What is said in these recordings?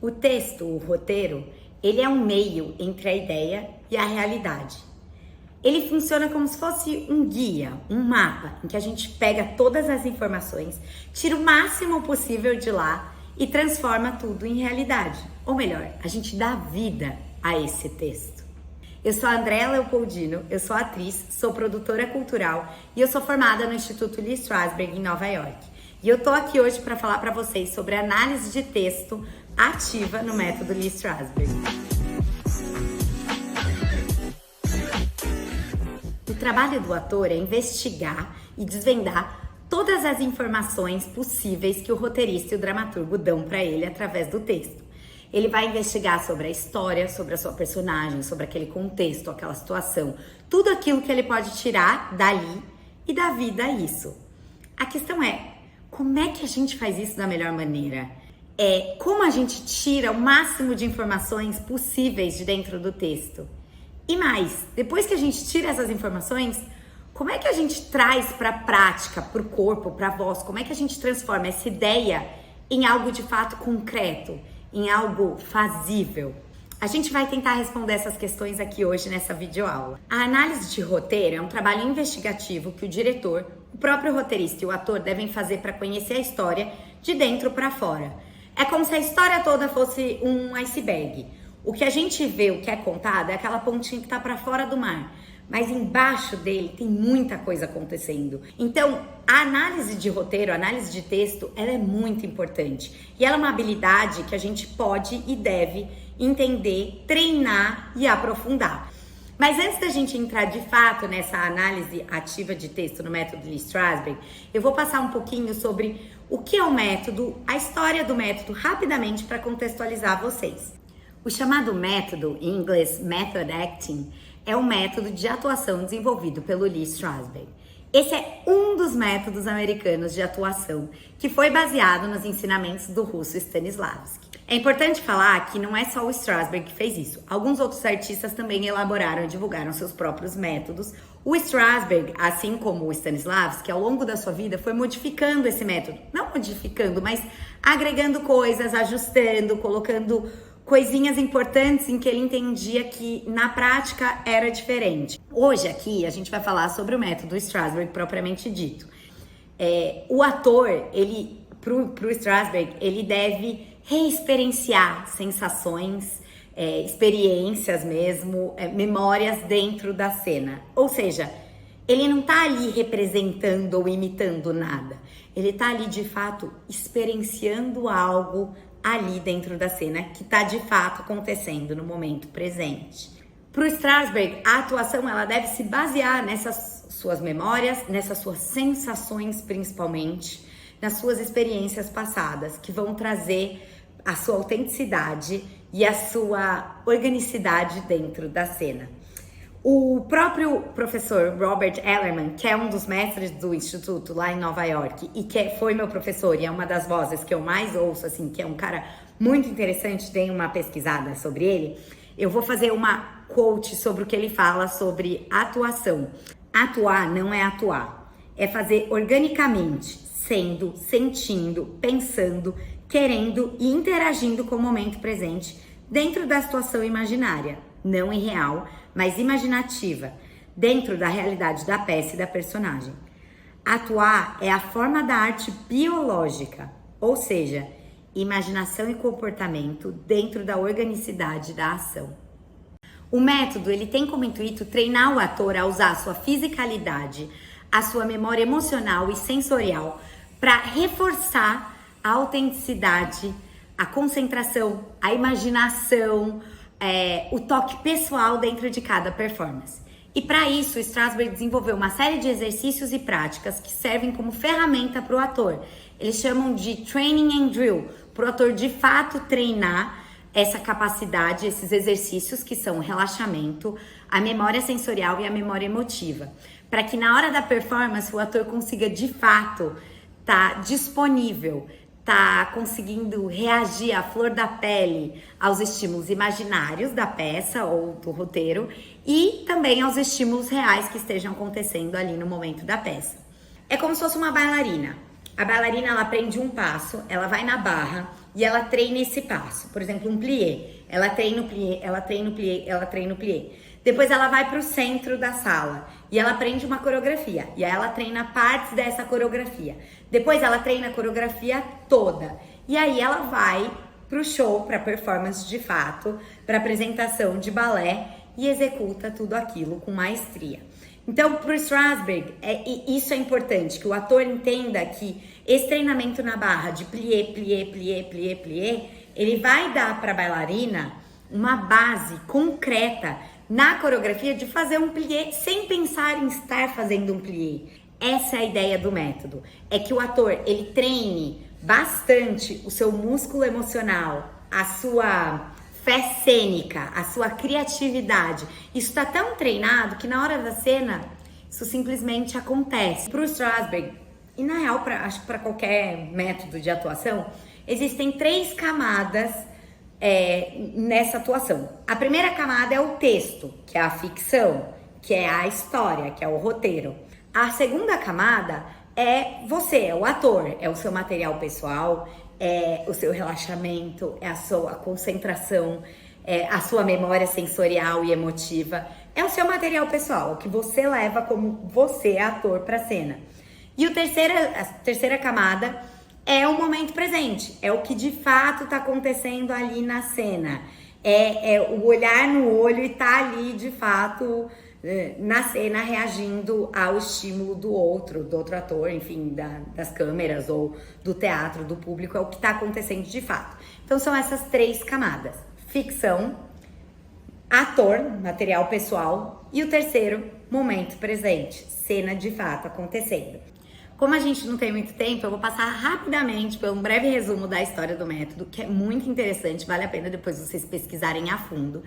O texto, o roteiro, ele é um meio entre a ideia e a realidade. Ele funciona como se fosse um guia, um mapa, em que a gente pega todas as informações, tira o máximo possível de lá e transforma tudo em realidade. Ou melhor, a gente dá vida a esse texto. Eu sou a Andréa Leopoldino, eu sou atriz, sou produtora cultural e eu sou formada no Instituto Lee Strasberg em Nova York. E eu tô aqui hoje para falar para vocês sobre análise de texto ativa no método Lee Strasberg. O trabalho do ator é investigar e desvendar todas as informações possíveis que o roteirista e o dramaturgo dão para ele através do texto. Ele vai investigar sobre a história, sobre a sua personagem, sobre aquele contexto, aquela situação, tudo aquilo que ele pode tirar dali e dar vida a isso. A questão é, como é que a gente faz isso da melhor maneira? Como a gente tira o máximo de informações possíveis de dentro do texto? E mais, depois que a gente tira essas informações, como é que a gente traz para a prática, para o corpo, para a voz? Como é que a gente transforma essa ideia em algo de fato concreto, em algo fazível? A gente vai tentar responder essas questões aqui hoje nessa videoaula. A análise de roteiro é um trabalho investigativo que o diretor, o próprio roteirista e o ator devem fazer para conhecer a história de dentro para fora. É como se a história toda fosse um iceberg. O que a gente vê, o que é contado, é aquela pontinha que está para fora do mar. Mas embaixo dele tem muita coisa acontecendo. Então, a análise de roteiro, a análise de texto, ela é muito importante. E ela é uma habilidade que a gente pode e deve entender, treinar e aprofundar. Mas antes da gente entrar de fato nessa análise ativa de texto no método Lee Strasberg, eu vou passar um pouquinho sobre o que é o método, a história do método, rapidamente para contextualizar vocês. O chamado método, em inglês Method Acting, é um método de atuação desenvolvido pelo Lee Strasberg. Esse é um dos métodos americanos de atuação que foi baseado nos ensinamentos do russo Stanislavski. É importante falar que não é só o Strasberg que fez isso. Alguns outros artistas também elaboraram e divulgaram seus próprios métodos. O Strasberg, assim como o Stanislavski, ao longo da sua vida foi modificando esse método. Não modificando, mas agregando coisas, ajustando, colocando coisinhas importantes em que ele entendia que na prática era diferente. Hoje aqui a gente vai falar sobre o método Strasberg propriamente dito. O ator, pro Strasberg, ele deve reexperienciar sensações, experiências mesmo, memórias dentro da cena. Ou seja, ele não tá ali representando ou imitando nada. Ele tá ali de fato experienciando algo ali dentro da cena que está de fato acontecendo no momento presente. Para o Strasberg, a atuação ela deve se basear nessas suas memórias, nessas suas sensações principalmente, nas suas experiências passadas, que vão trazer a sua autenticidade e a sua organicidade dentro da cena. O próprio professor Robert Ellerman, que é um dos mestres do Instituto lá em Nova York e que foi meu professor e é uma das vozes que eu mais ouço, assim, que é um cara muito interessante, tem uma pesquisada sobre ele, eu vou fazer uma quote sobre o que ele fala sobre atuação. Atuar não é atuar, é fazer organicamente, sendo, sentindo, pensando, querendo e interagindo com o momento presente dentro da situação imaginária, não irreal, mas imaginativa, dentro da realidade da peça e da personagem. Atuar é a forma da arte biológica, ou seja, imaginação e comportamento dentro da organicidade da ação. O método ele tem como intuito treinar o ator a usar a sua fisicalidade, a sua memória emocional e sensorial para reforçar a autenticidade, a concentração, a imaginação, o toque pessoal dentro de cada performance. E para isso, o Strasberg desenvolveu uma série de exercícios e práticas que servem como ferramenta para o ator. Eles chamam de training and drill, para o ator de fato treinar essa capacidade, esses exercícios que são o relaxamento, a memória sensorial e a memória emotiva. Para que na hora da performance o ator consiga de fato estar disponível, tá conseguindo reagir à flor da pele aos estímulos imaginários da peça ou do roteiro e também aos estímulos reais que estejam acontecendo ali no momento da peça. É como se fosse uma bailarina. A bailarina, ela aprende um passo, ela vai na barra, e ela treina esse passo. Por exemplo, um plié. Ela treina o plié, ela treina o plié, ela treina o plié. Depois ela vai para o centro da sala e ela aprende uma coreografia. E aí ela treina partes dessa coreografia. Depois ela treina a coreografia toda. E aí ela vai pro show, pra performance de fato, pra apresentação de balé e executa tudo aquilo com maestria. Então, pro Strasberg, isso é importante, que o ator entenda que esse treinamento na barra de plié, plié, plié, plié, plié, ele vai dar pra bailarina uma base concreta na coreografia de fazer um plié sem pensar em estar fazendo um plié. Essa é a ideia do método, é que o ator, ele treine bastante o seu músculo emocional, a sua fé cênica, a sua criatividade. Isso está tão treinado que na hora da cena, isso simplesmente acontece. Para o Strasberg, e na real, acho que para qualquer método de atuação, existem 3 camadas nessa atuação. A primeira camada é o texto, que é a ficção, que é a história, que é o roteiro. A segunda camada é você, é o ator, é o seu material pessoal, é o seu relaxamento, é a sua concentração, é a sua memória sensorial e emotiva, é o seu material pessoal, o que você leva como você, ator, para a cena. E a terceira camada é o momento presente, é o que de fato está acontecendo ali na cena, é o olhar no olho e tá ali de fato na cena reagindo ao estímulo do outro ator, enfim, das câmeras ou do teatro, do público, é o que está acontecendo de fato. Então são essas 3 camadas: ficção, ator, material pessoal, e o terceiro, momento presente, cena de fato acontecendo. Como a gente não tem muito tempo, eu vou passar rapidamente por um breve resumo da história do método, que é muito interessante, vale a pena depois vocês pesquisarem a fundo.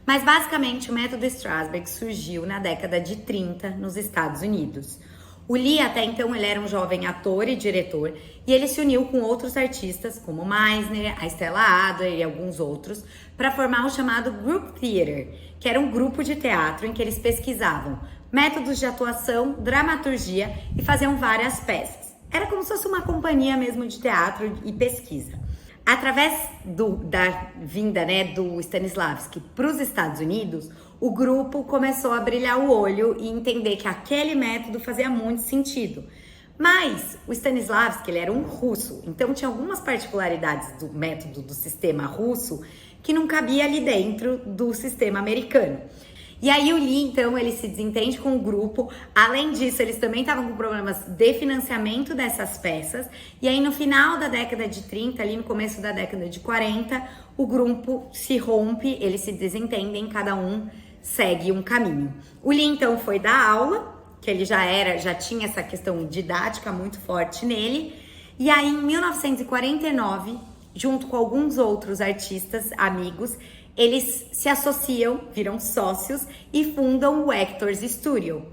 Mas basicamente o método Strasberg surgiu na década de 30 nos Estados Unidos. O Lee até então ele era um jovem ator e diretor e ele se uniu com outros artistas como Meisner, a Stella Adler e alguns outros para formar o chamado Group Theater, que era um grupo de teatro em que eles pesquisavam métodos de atuação, dramaturgia e faziam várias peças. Era como se fosse uma companhia mesmo de teatro e pesquisa. Através da vinda do Stanislavski para os Estados Unidos, o grupo começou a brilhar o olho e entender que aquele método fazia muito sentido. Mas o Stanislavski ele era um russo, então tinha algumas particularidades do método do sistema russo que não cabia ali dentro do sistema americano. E aí o Lee, então, ele se desentende com o grupo. Além disso, eles também estavam com problemas de financiamento dessas peças. E aí no final da década de 30, ali no começo da década de 40, o grupo se rompe, eles se desentendem, cada um segue um caminho. O Lee, então, foi dar aula, que ele já tinha essa questão didática muito forte nele. E aí em 1949, junto com alguns outros artistas, amigos, eles se associam, viram sócios e fundam o Actors Studio.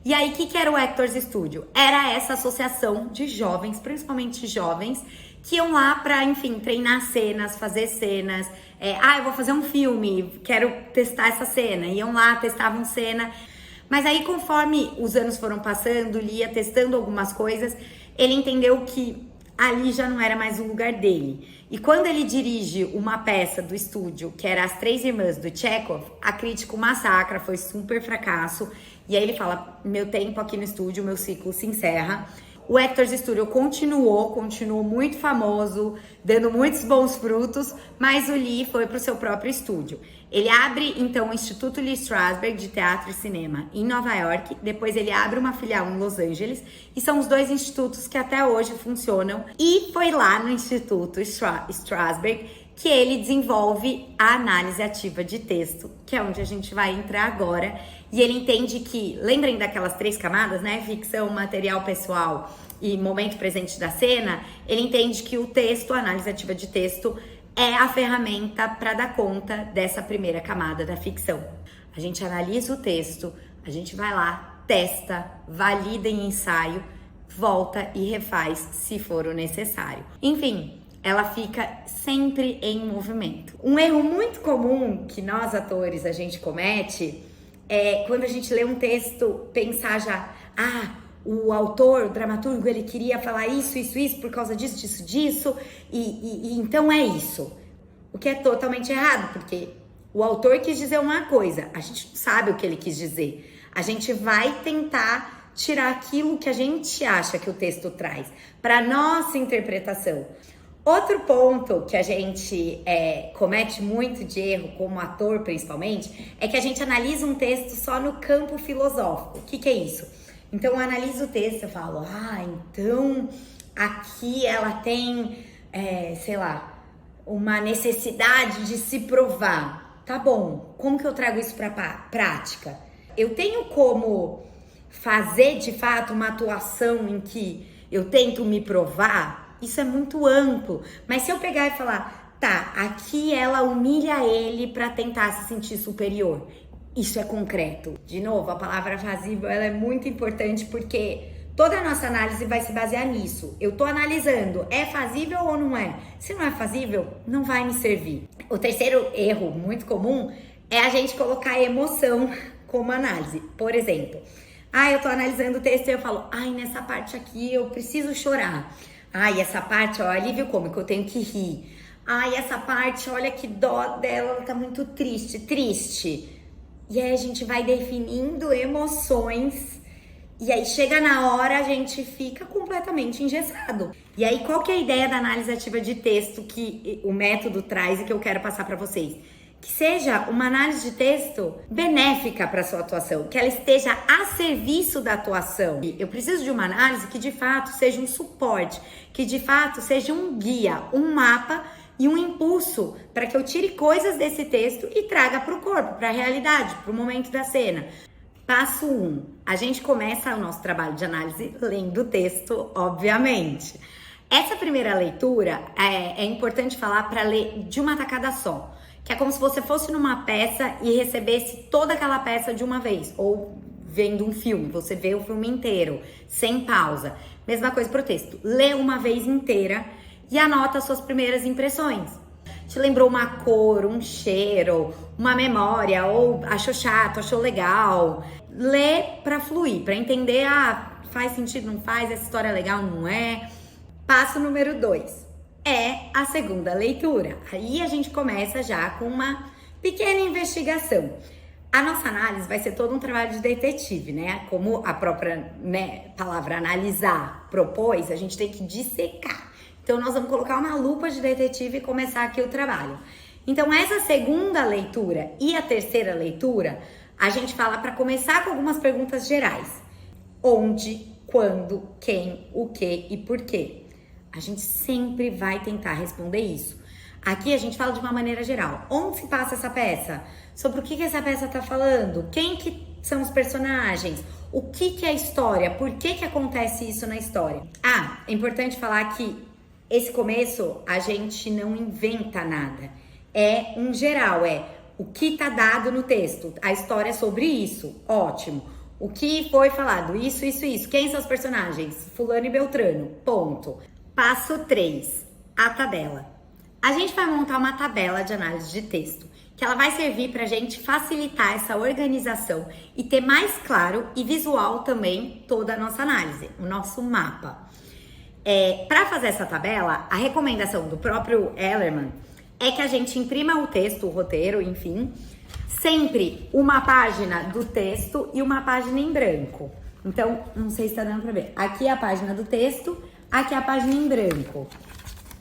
E aí, o que era o Actors Studio? Era essa associação de jovens, principalmente jovens, que iam lá para, enfim, treinar cenas, fazer cenas. Eu vou fazer um filme, quero testar essa cena. Iam lá, testavam cena. Mas aí, conforme os anos foram passando, ele ia testando algumas coisas, ele entendeu que ali já não era mais o lugar dele. E quando ele dirige uma peça do estúdio, que era As Três Irmãs do Chekhov, a crítica o massacra, foi super fracasso. E aí ele fala, meu tempo aqui no estúdio, meu ciclo se encerra. O Actors Studio continuou muito famoso, dando muitos bons frutos, mas o Lee foi para o seu próprio estúdio. Ele abre, então, o Instituto Lee Strasberg de Teatro e Cinema em Nova York, depois ele abre uma filial em Los Angeles, e são os 2 institutos que até hoje funcionam. E foi lá no Instituto Strasberg que ele desenvolve a análise ativa de texto, que é onde a gente vai entrar agora. E ele entende que, lembrem daquelas 3 camadas, né? Ficção, material pessoal e momento presente da cena. Ele entende que o texto, a análise ativa de texto, é a ferramenta para dar conta dessa primeira camada da ficção. A gente analisa o texto, a gente vai lá, testa, valida em ensaio, volta e refaz se for o necessário. Enfim, ela fica sempre em movimento. Um erro muito comum que nós atores a gente comete é quando a gente lê um texto pensar já, o autor, o dramaturgo, ele queria falar isso por causa disso, e então é isso. O que é totalmente errado, porque o autor quis dizer uma coisa, a gente não sabe o que ele quis dizer. A gente vai tentar tirar aquilo que a gente acha que o texto traz, para nossa interpretação. Outro ponto que a gente comete muito de erro, como ator principalmente, é que a gente analisa um texto só no campo filosófico. O que é isso? Então eu analiso o texto e falo, então aqui ela tem, sei lá, uma necessidade de se provar. Tá bom, como que eu trago isso para prática? Eu tenho como fazer de fato uma atuação em que eu tento me provar? Isso é muito amplo, mas se eu pegar e falar, tá, aqui ela humilha ele para tentar se sentir superior, isso é concreto. De novo, a palavra fazível, ela é muito importante porque toda a nossa análise vai se basear nisso. Eu tô analisando, é fazível ou não é? Se não é fazível, não vai me servir. O terceiro erro muito comum é a gente colocar emoção como análise. Por exemplo, eu tô analisando o texto e eu falo, nessa parte aqui eu preciso chorar. Essa parte, alívio cômico, eu tenho que rir. Essa parte, olha que dó dela, ela tá muito triste. E aí a gente vai definindo emoções e aí chega na hora a gente fica completamente engessado. E aí qual que é a ideia da análise ativa de texto que o método traz e que eu quero passar para vocês? Que seja uma análise de texto benéfica para sua atuação, que ela esteja a serviço da atuação. Eu preciso de uma análise que de fato seja um suporte, que de fato seja um guia, um mapa e um impulso para que eu tire coisas desse texto e traga para o corpo, para a realidade, para o momento da cena. Passo 1. A gente começa o nosso trabalho de análise lendo o texto, obviamente. Essa primeira leitura é importante falar para ler de uma tacada só. Que é como se você fosse numa peça e recebesse toda aquela peça de uma vez. Ou vendo um filme, você vê o filme inteiro, sem pausa. Mesma coisa pro texto. Lê uma vez inteira e anota suas primeiras impressões. Te lembrou uma cor, um cheiro, uma memória, ou achou chato, achou legal. Lê pra fluir, pra entender, faz sentido, não faz, essa história é legal, não é. Passo número 2. É a segunda leitura. Aí a gente começa já com uma pequena investigação. A nossa análise vai ser todo um trabalho de detetive, né? Como a própria palavra analisar propôs, a gente tem que dissecar. Então nós vamos colocar uma lupa de detetive e começar aqui o trabalho. Então essa segunda leitura e a terceira leitura, a gente fala para começar com algumas perguntas gerais. Onde, quando, quem, o que e por quê. A gente sempre vai tentar responder isso. Aqui a gente fala de uma maneira geral. Onde se passa essa peça? Sobre o que essa peça tá falando? Quem que são os personagens? O que é a história? Por que acontece isso na história? É importante falar que esse começo a gente não inventa nada. É um geral, o que tá dado no texto. A história é sobre isso. Ótimo. O que foi falado? Isso. Quem são os personagens? Fulano e Beltrano. Ponto. Passo 3, a tabela. A gente vai montar uma tabela de análise de texto, que ela vai servir para a gente facilitar essa organização e ter mais claro e visual também toda a nossa análise, o nosso mapa. Para fazer essa tabela, a recomendação do próprio Ellerman é que a gente imprima o texto, o roteiro, enfim, sempre uma página do texto e uma página em branco. Então, não sei se está dando para ver. Aqui é a página do texto, aqui é a página em branco.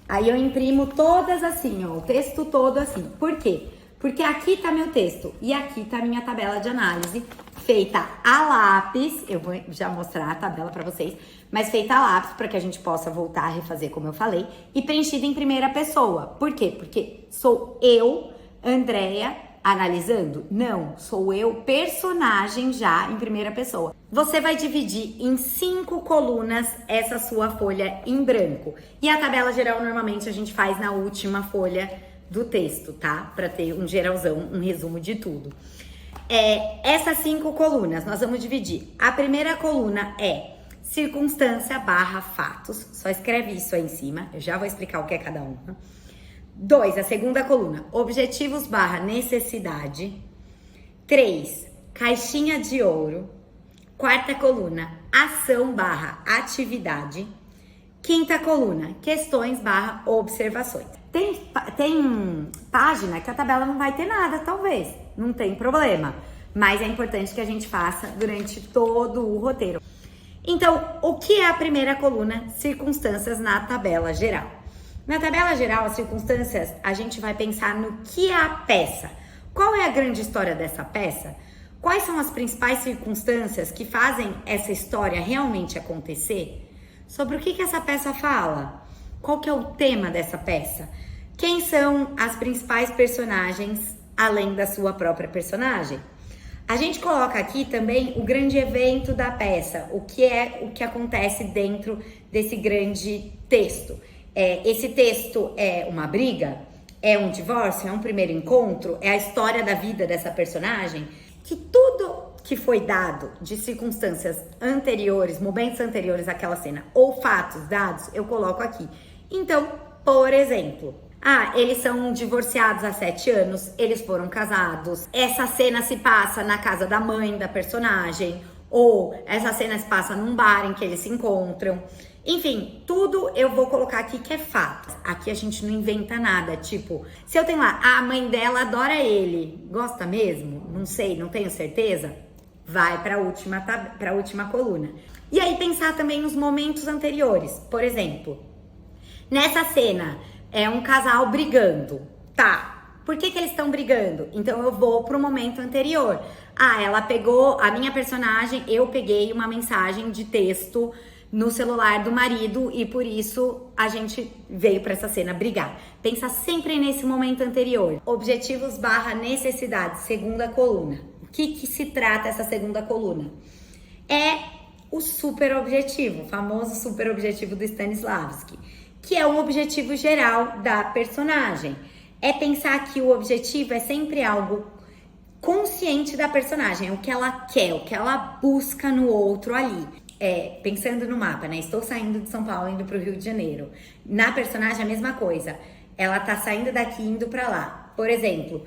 Aí eu imprimo todas assim, o texto todo assim. Por quê? Porque aqui tá meu texto e aqui tá minha tabela de análise feita a lápis. Eu vou já mostrar a tabela para vocês, mas feita a lápis para que a gente possa voltar a refazer como eu falei e preenchida em primeira pessoa. Por quê? Porque sou eu, Andréia, analisando? Não, sou eu, personagem já em primeira pessoa. Você vai dividir em 5 colunas essa sua folha em branco. E a tabela geral normalmente a gente faz na última folha do texto, tá? Para ter um geralzão, um resumo de tudo. Essas 5 colunas nós vamos dividir. A primeira coluna é circunstância / fatos. Só escreve isso aí em cima. Eu já vou explicar o que é cada uma. 2, a segunda coluna, objetivos / necessidade. 3, caixinha de ouro. Quarta coluna, ação/atividade. Quinta coluna, questões/observações. Tem página que a tabela não vai ter nada, talvez, não tem problema, mas é importante que a gente faça durante todo o roteiro. Então, o que é a primeira coluna? Circunstâncias na tabela geral. Na tabela geral, as circunstâncias, a gente vai pensar no que é a peça. Qual é a grande história dessa peça? Quais são as principais circunstâncias que fazem essa história realmente acontecer? Sobre o que essa peça fala? Qual que é o tema dessa peça? Quem são as principais personagens, além da sua própria personagem? A gente coloca aqui também o grande evento da peça, o que acontece dentro desse grande texto. Esse texto é uma briga? É um divórcio? É um primeiro encontro? É a história da vida dessa personagem? Que tudo que foi dado de circunstâncias anteriores, momentos anteriores àquela cena, ou fatos dados, eu coloco aqui. Então, por exemplo, eles são divorciados há 7 anos, eles foram casados, essa cena se passa na casa da mãe da personagem, ou essa cena se passa num bar em que eles se encontram. Enfim, tudo eu vou colocar aqui que é fato. Aqui a gente não inventa nada, tipo, se eu tenho lá, a mãe dela adora ele, gosta mesmo? Não sei, não tenho certeza? Vai para a última coluna. E aí pensar também nos momentos anteriores. Por exemplo, nessa cena é um casal brigando. Tá, por que eles estão brigando? Então eu vou pro momento anterior. Ela pegou, a minha personagem, eu peguei uma mensagem de texto no celular do marido e por isso a gente veio para essa cena brigar. Pensa sempre nesse momento anterior. Objetivos/necessidades, segunda coluna. O que se trata essa segunda coluna? É o super objetivo, o famoso super objetivo do Stanislavski, que é um objetivo geral da personagem. É pensar que o objetivo é sempre algo consciente da personagem, é o que ela quer, o que ela busca no outro ali. Pensando no mapa, né? Estou saindo de São Paulo, indo para o Rio de Janeiro. Na personagem, a mesma coisa. Ela tá saindo daqui, indo para lá. Por exemplo,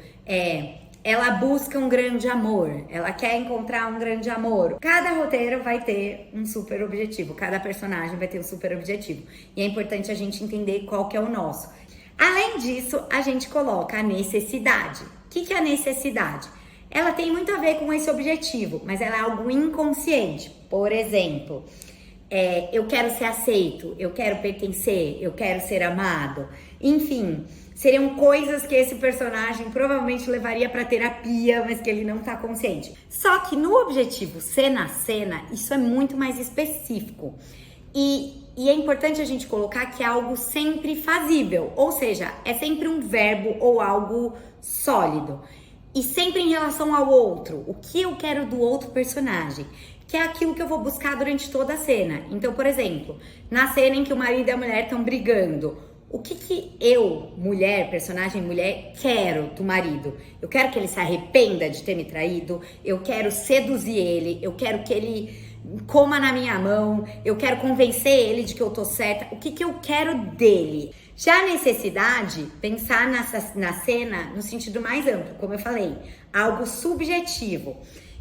ela busca um grande amor. Ela quer encontrar um grande amor. Cada roteiro vai ter um super objetivo. Cada personagem vai ter um super objetivo. E é importante a gente entender qual que é o nosso. Além disso, a gente coloca a necessidade. O que é a necessidade? Ela tem muito a ver com esse objetivo, mas ela é algo inconsciente. Por exemplo, eu quero ser aceito, eu quero pertencer, eu quero ser amado. Enfim, seriam coisas que esse personagem provavelmente levaria para terapia, mas que ele não tá consciente. Só que no objetivo cena a cena, isso é muito mais específico. E é importante a gente colocar que é algo sempre fazível, ou seja, é sempre um verbo ou algo sólido. E sempre em relação ao outro, o que eu quero do outro personagem, que é aquilo que eu vou buscar durante toda a cena. Então, por exemplo, na cena em que o marido e a mulher estão brigando, o que eu, mulher, personagem mulher, quero do marido? Eu quero que ele se arrependa de ter me traído, eu quero seduzir ele, eu quero que ele coma na minha mão, eu quero convencer ele de que eu tô certa. O que eu quero dele? Já a necessidade, pensar na cena no sentido mais amplo, como eu falei, algo subjetivo.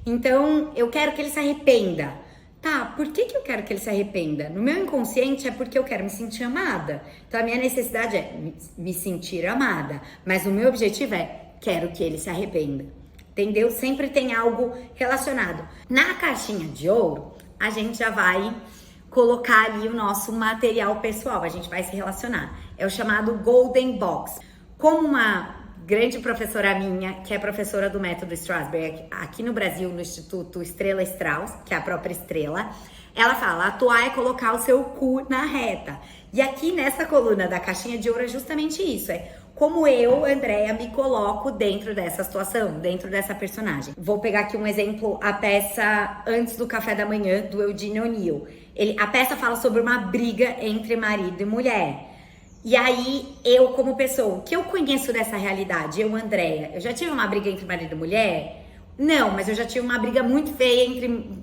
Então, eu quero que ele se arrependa. Tá, por que eu quero que ele se arrependa? No meu inconsciente é porque eu quero me sentir amada. Então, a minha necessidade é me sentir amada. Mas o meu objetivo é, quero que ele se arrependa. Entendeu? Sempre tem algo relacionado. Na caixinha de ouro, a gente já vai colocar ali o nosso material pessoal, a gente vai se relacionar. É o chamado Golden Box. Como uma grande professora minha, que é professora do método Strasberg, aqui no Brasil, no Instituto Estrela Strauss, que é a própria estrela, ela fala, atuar é colocar o seu cu na reta. E aqui nessa coluna da caixinha de ouro é justamente isso, como eu, Andréia, me coloco dentro dessa situação, dentro dessa personagem. Vou pegar aqui um exemplo, a peça Antes do Café da Manhã, do Eugene O'Neill. A peça fala sobre uma briga entre marido e mulher. E aí, eu como pessoa, o que eu conheço dessa realidade? Eu, Andréia, eu já tive uma briga entre marido e mulher? Não, mas eu já tive uma briga muito feia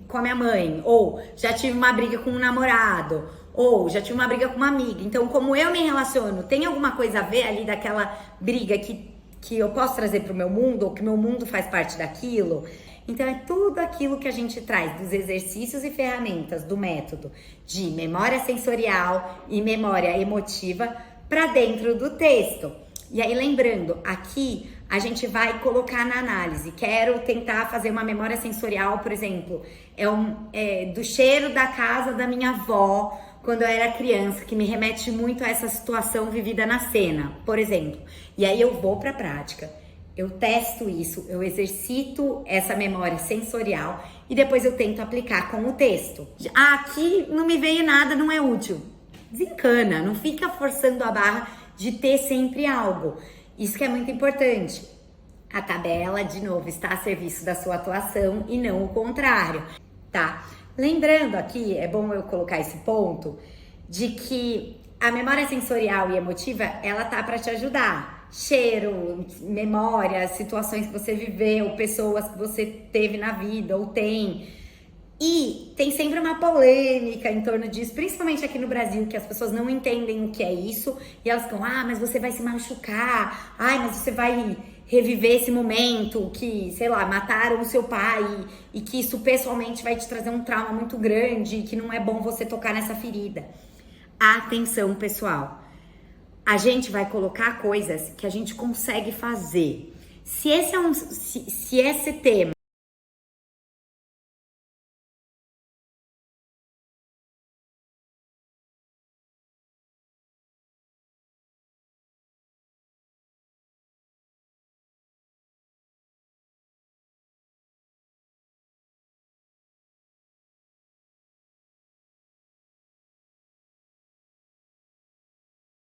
com a minha mãe. Ou já tive uma briga com um namorado. Ou já tive uma briga com uma amiga. Então, como eu me relaciono, tem alguma coisa a ver ali daquela briga que eu posso trazer pro meu mundo? Ou que meu mundo faz parte daquilo? Então é tudo aquilo que a gente traz dos exercícios e ferramentas do método de memória sensorial e memória emotiva para dentro do texto. E aí lembrando, aqui a gente vai colocar na análise. Quero tentar fazer uma memória sensorial, por exemplo, do cheiro da casa da minha avó quando eu era criança, que me remete muito a essa situação vivida na cena, por exemplo. E aí eu vou para a prática, eu testo isso, eu exercito essa memória sensorial e depois eu tento aplicar com o texto. Aqui não me veio nada, não é útil. Desencana, não fica forçando a barra de ter sempre algo. Isso que é muito importante. A tabela, de novo, está a serviço da sua atuação e não o contrário, tá? Lembrando aqui, é bom eu colocar esse ponto, de que a memória sensorial e emotiva, ela tá para te ajudar. Cheiro, memória, situações que você viveu, pessoas que você teve na vida ou tem. E tem sempre uma polêmica em torno disso, principalmente aqui no Brasil, que as pessoas não entendem o que é isso. E elas ficam, mas você vai se machucar. Mas você vai reviver esse momento que, sei lá, mataram o seu pai. E que isso pessoalmente vai te trazer um trauma muito grande. E que não é bom você tocar nessa ferida. Atenção, pessoal. A gente vai colocar coisas que a gente consegue fazer. Se esse tema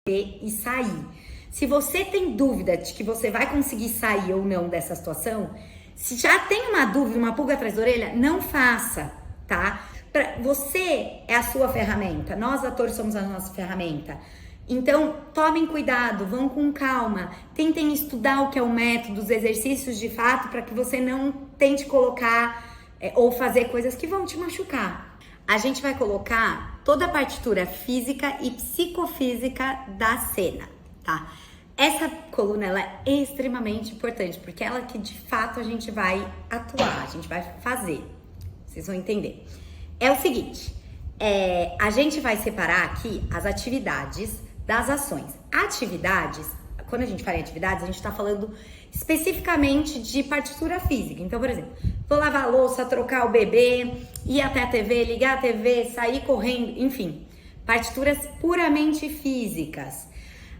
e sair. Se você tem dúvida de que você vai conseguir sair ou não dessa situação, se já tem uma dúvida, uma pulga atrás da orelha, não faça, tá? Você é a sua ferramenta, nós atores somos a nossa ferramenta. Então, tomem cuidado, vão com calma, tentem estudar o que é o método, os exercícios de fato, para que você não tente colocar ou fazer coisas que vão te machucar. A gente vai colocar toda a partitura física e psicofísica da cena, tá? Essa coluna, ela é extremamente importante, porque ela que de fato a gente vai atuar, a gente vai fazer. Vocês vão entender. É o seguinte, a gente vai separar aqui as atividades das ações. Atividades, quando a gente fala em atividades, a gente tá falando especificamente de partitura física. Então, por exemplo, vou lavar a louça, trocar o bebê, ir até a TV, ligar a TV, sair correndo, enfim, partituras puramente físicas.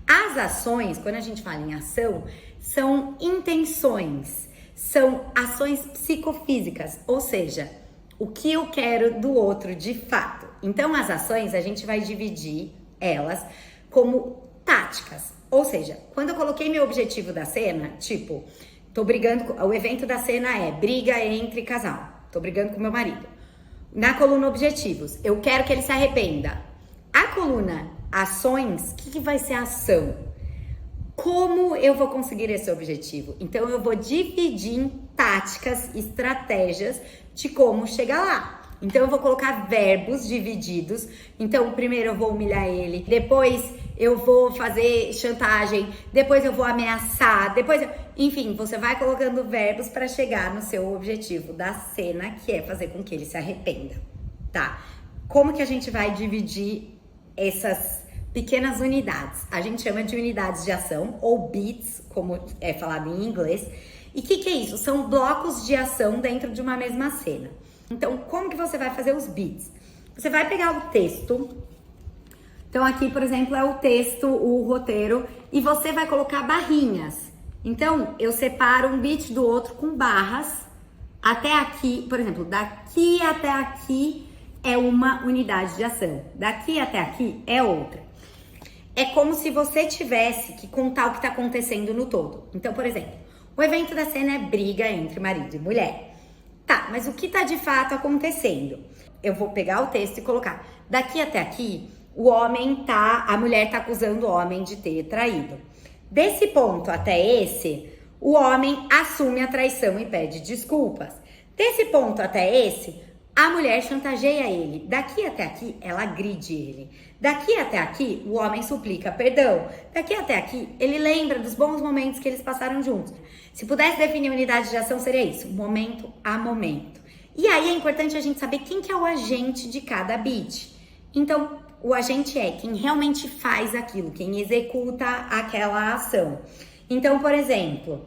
As ações, quando a gente fala em ação, são intenções, são ações psicofísicas, ou seja, o que eu quero do outro de fato. Então, as ações, a gente vai dividir elas como táticas. Ou seja, quando eu coloquei meu objetivo da cena, tipo, tô brigando, o evento da cena é briga entre casal, tô brigando com meu marido. Na coluna objetivos, eu quero que ele se arrependa. A coluna ações, o que vai ser a ação? Como eu vou conseguir esse objetivo? Então eu vou dividir em táticas, estratégias de como chegar lá. Então eu vou colocar verbos divididos. Então primeiro eu vou humilhar ele, depois eu vou fazer chantagem, depois eu vou ameaçar, enfim, você vai colocando verbos para chegar no seu objetivo da cena, que é fazer com que ele se arrependa, tá? Como que a gente vai dividir essas pequenas unidades? A gente chama de unidades de ação, ou beats, como é falado em inglês. E o que é isso? São blocos de ação dentro de uma mesma cena. Então, como que você vai fazer os beats? Você vai pegar o texto. Então, aqui, por exemplo, é o texto, o roteiro, e você vai colocar barrinhas. Então, eu separo um beat do outro com barras. Até aqui, por exemplo, daqui até aqui é uma unidade de ação. Daqui até aqui é outra. É como se você tivesse que contar o que está acontecendo no todo. Então, por exemplo, o evento da cena é briga entre marido e mulher. Tá, mas o que tá de fato acontecendo? Eu vou pegar o texto e colocar. Daqui até aqui, a mulher tá acusando o homem de ter traído. Desse ponto até esse, o homem assume a traição e pede desculpas. Desse ponto até esse, a mulher chantageia ele. Daqui até aqui, ela agride ele. Daqui até aqui, o homem suplica perdão. Daqui até aqui, ele lembra dos bons momentos que eles passaram juntos. Se pudesse definir unidade de ação, seria isso, momento a momento. E aí é importante a gente saber quem que é o agente de cada beat. Então, o agente é quem realmente faz aquilo, quem executa aquela ação. Então, por exemplo,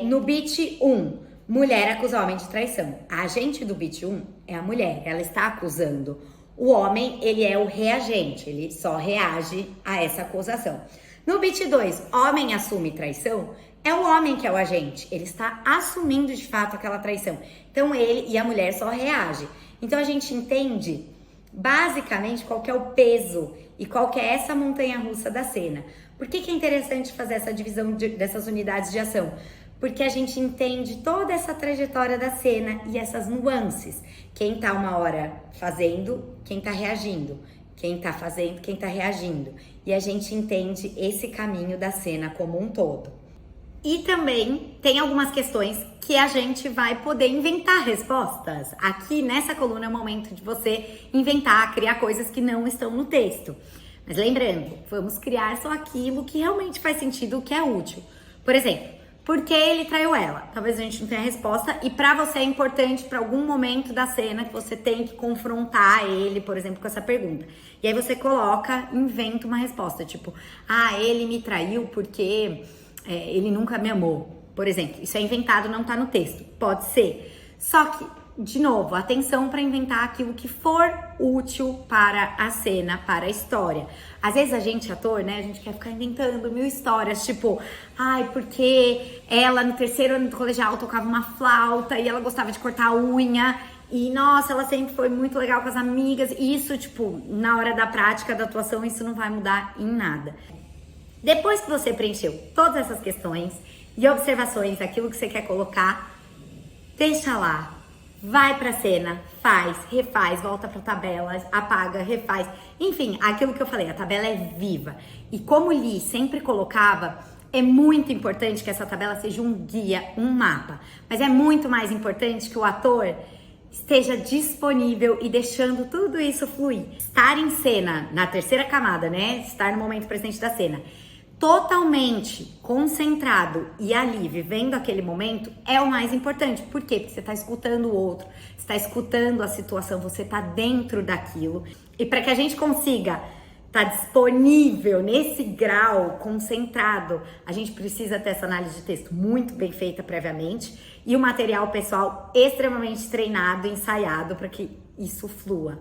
no beat 1, mulher acusa homem de traição. A agente do beat 1 é a mulher, ela está acusando. O homem, ele é o reagente, ele só reage a essa acusação. No beat 2, homem assume traição, é o homem que é o agente, ele está assumindo de fato aquela traição. Então ele e a mulher só reagem. Então a gente entende basicamente qual que é o peso e qual que é essa montanha-russa da cena. Por que é interessante fazer essa divisão dessas unidades de ação? Porque a gente entende toda essa trajetória da cena e essas nuances. Quem tá uma hora fazendo, quem tá reagindo. Quem tá fazendo, quem tá reagindo. E a gente entende esse caminho da cena como um todo. E também tem algumas questões que a gente vai poder inventar respostas. Aqui nessa coluna é o momento de você inventar, criar coisas que não estão no texto. Mas lembrando, vamos criar só aquilo que realmente faz sentido, o que é útil. Por exemplo, por que ele traiu ela? Talvez a gente não tenha resposta e pra você é importante para algum momento da cena que você tem que confrontar ele, por exemplo, com essa pergunta. E aí você coloca, inventa uma resposta, tipo, ele me traiu porque ele nunca me amou. Por exemplo, isso é inventado, não tá no texto. Pode ser. Só que, de novo, atenção para inventar aquilo que for útil para a cena, para a história. Às vezes a gente, ator, né, a gente quer ficar inventando mil histórias, tipo, porque ela no terceiro ano do colegial tocava uma flauta e ela gostava de cortar a unha e, nossa, ela sempre foi muito legal com as amigas. E isso, tipo, na hora da prática, da atuação, isso não vai mudar em nada. Depois que você preencheu todas essas questões e observações, aquilo que você quer colocar, deixa lá. Vai pra cena, faz, refaz, volta pra tabela, apaga, refaz. Enfim, aquilo que eu falei, a tabela é viva. E como o Lee sempre colocava, é muito importante que essa tabela seja um guia, um mapa. Mas é muito mais importante que o ator esteja disponível e deixando tudo isso fluir. Estar em cena, na terceira camada, né? Estar no momento presente da cena, totalmente concentrado e ali, vivendo aquele momento, é o mais importante. Por quê? Porque você está escutando o outro, você está escutando a situação, você está dentro daquilo. E para que a gente consiga estar disponível nesse grau, concentrado, a gente precisa ter essa análise de texto muito bem feita previamente e o material pessoal extremamente treinado, ensaiado para que isso flua.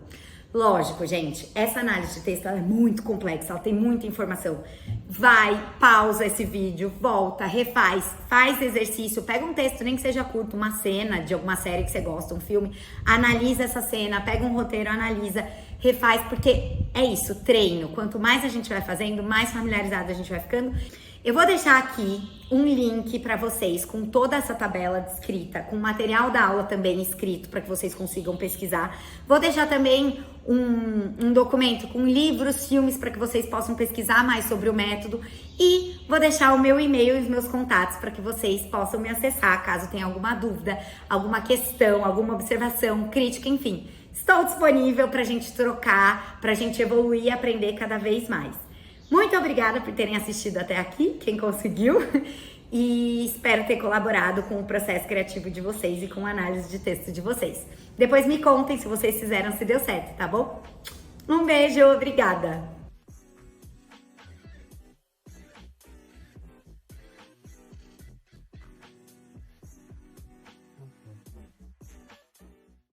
Lógico, gente, essa análise de texto ela é muito complexa, ela tem muita informação. Vai, pausa esse vídeo, volta, refaz, faz exercício, pega um texto, nem que seja curto, uma cena de alguma série que você gosta, um filme, analisa essa cena, pega um roteiro, analisa, refaz, porque é isso, treino. Quanto mais a gente vai fazendo, mais familiarizado a gente vai ficando. Eu vou deixar aqui um link para vocês com toda essa tabela descrita, com o material da aula também escrito para que vocês consigam pesquisar. Vou deixar também um documento com livros, filmes para que vocês possam pesquisar mais sobre o método e vou deixar o meu e-mail e os meus contatos para que vocês possam me acessar caso tenha alguma dúvida, alguma questão, alguma observação, crítica, enfim. Estou disponível para a gente trocar, para a gente evoluir e aprender cada vez mais. Muito obrigada por terem assistido até aqui, quem conseguiu, e espero ter colaborado com o processo criativo de vocês e com a análise de texto de vocês. Depois me contem se vocês fizeram, se deu certo, tá bom? Um beijo, obrigada!